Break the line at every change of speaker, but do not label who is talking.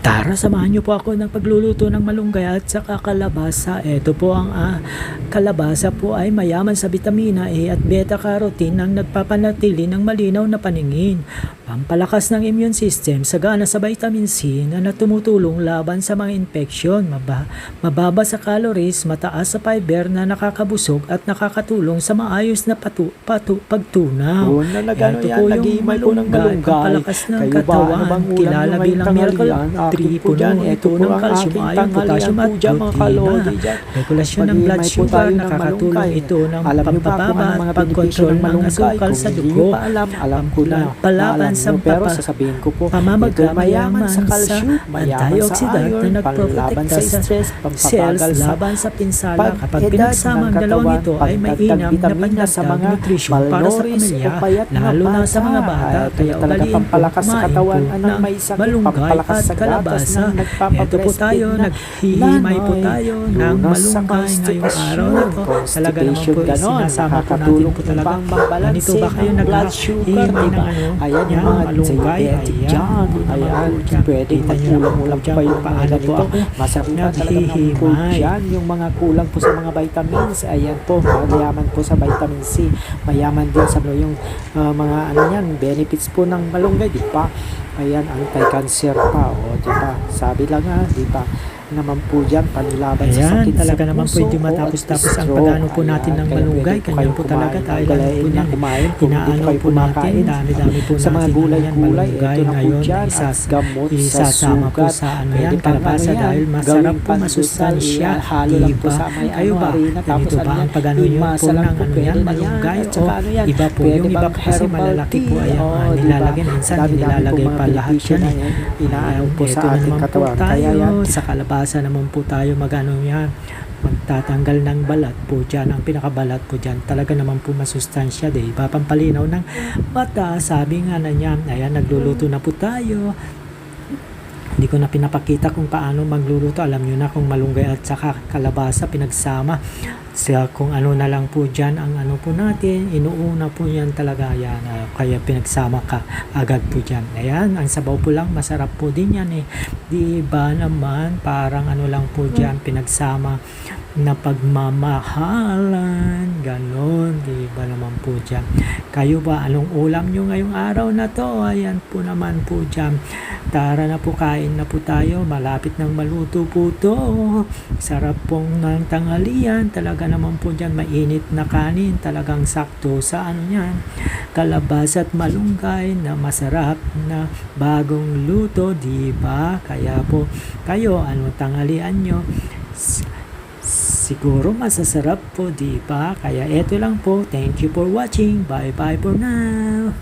Tara, samahan niyo po ako ng pagluluto ng malunggay at saka kalabasa. Ito po ang kalabasa po ay mayaman sa vitamina A at beta-carotene ang nagpapanatili ng malinaw na paningin. Pampalakas ng immune system, sagana sa vitamin C na tumutulong laban sa mga infeksyon. Mababa sa calories, mataas sa fiber na nakakabusog at nakakatulong sa maayos na pagtunaw. Ito po yung malunggay, pampalakas ng katawan, kilala bilang miracle tree, puno ito ng calcium, iron, potassium at protein. Regulasyon ng blood sugar, nakakatulong ito ng pampababa at pagkontrol ng asukal sa dugo. Palaban sa
pero sasabihin ko po,
pamamaga,
mayaman sa calcium, mayaman sa
antioxidant
iron,
na
panlaban sa stress,
cells
pampabagal sa
laban sa pinsala. Kapag
pag-edad
pinagsama ang
ng
dalawang
katawan,
ito ay may
pagdagdag
inam na
vitamina sa mga
nutrisyon para sa
malnourished
pamilya,
o payat na
lalo na sa mga bata.
bata.
Kaya
Talaga
ugaliin po
pampalakas sa
kumain
katawan,
po
anong
ng
may sakit,
malunggay
pampalakas
at
sa gatas
kalabasa.
ng
Ito po
nagpapabreastfeed
tayo,
na
naghihimay po
nanoy,
tayo ng
lunas sa
malunggay ngayong araw na to. Talaga naman
constipation,
po
ganon,
sinasama po natin
nakakatulong
po talaga.
upang mambalanse
Ganito ba kayo
ng blood sugar,
naghihimay ng
diba?
ano?
Ayan yung
Yan,
mga
malunggay.
diabetic
Ayan,
dyan.
po naman
Ayan,
po dyan.
pwedeng
Kita nyo naman po
magkulang-kulang
dyan
pa yung
kung
mga
paano po
ganito.
ako
Masarap na talaga ng po
naghihimay.
dyan. Yung mga kulang po sa mga vitamins. Ayan po, mayaman po sa vitamin C. Mayaman din sa yung mga ano yan, benefits po ng malunggay, di ba? Ayan, anti-cancer pa. O, di ba? Sabi lang nga, di ba? Naman po dyan, panlaban sa
Ayan,
sakit sa
talaga naman po
puso
hindi
o
matapos-tapos ang
stroke.
pag-ano po natin ng
Ayan, kaya
malunggay.
pwede po
Ganyan
kayong
po talaga
kumain.
tayo lang po
Galayin na
yan.
kumain kung hindi
Inaano
kayo
po natin,
kumakain.
dami-dami po
Sa mga
natin
gulay-gulay,
malunggay
ito na po
ngayon.
dyan, at gamot sa
Isasama po
sugat.
sa ano
Pwede
yan,
pang
kalabasa
ano yan,
dahil masarap
gawing
po,
pandesal,
masustansya.
ihalo lang po
Diba?
sa may
Kayo
ano,
ba?
harina, tapos
Ganito ba
ano
ang
yan,
pag-ano yun po
imasa lang
ng
po,
ano
pwede
yan,
na yan.
malunggay?
At saka ano yan,
Iba po
pwede
yung iba
bang
po kasi
herbal
malalaki po
tea?
ay ang
Oo, diba?
nilalagay. Minsan
Dami-dami
nilalagay
pong mga
pa lahat
benepisyo
yan.
na yan, inaano po
Ito
sa
na
ating
naman po
katawan. Kaya
tayo,
yan,
sa kalabasa naman po tayo mag-ano yan, magtatanggal ng balat po dyan. Ang pinakabalat po dyan, talaga naman po masustansya, diba? Pampalinaw ng mata, sabi nga na niya. Ayan, nagluluto na po tayo. Hindi ko na pinapakita kung paano magluluto. Alam nyo na kung malunggay at saka kalabasa pinagsama. Kung ano na lang po dyan ang ano po natin, inuuna po yan talaga yan. Kaya pinagsama ka agad po dyan. Ayan, ang sabaw po lang, masarap po din yan eh. Di ba naman, parang ano lang po dyan, pinagsama na pagmamahalan, ganon, di ba naman po dyan. Kayo ba, anong ulam nyo ngayong araw na to? Ayan po naman po dyan. Tara na po, kain na po tayo, malapit nang maluto po to. Sarap pong ng tanghalian, talaga naman po dyan, mainit na kanin, talagang sakto sa ano yan, kalabasa at malunggay na masarap na bagong luto, di ba? Kaya po, kayo, ano tanghalian nyo? Siguro masasarap po, di ba? Kaya eto lang po. Thank you for watching. Bye bye for now.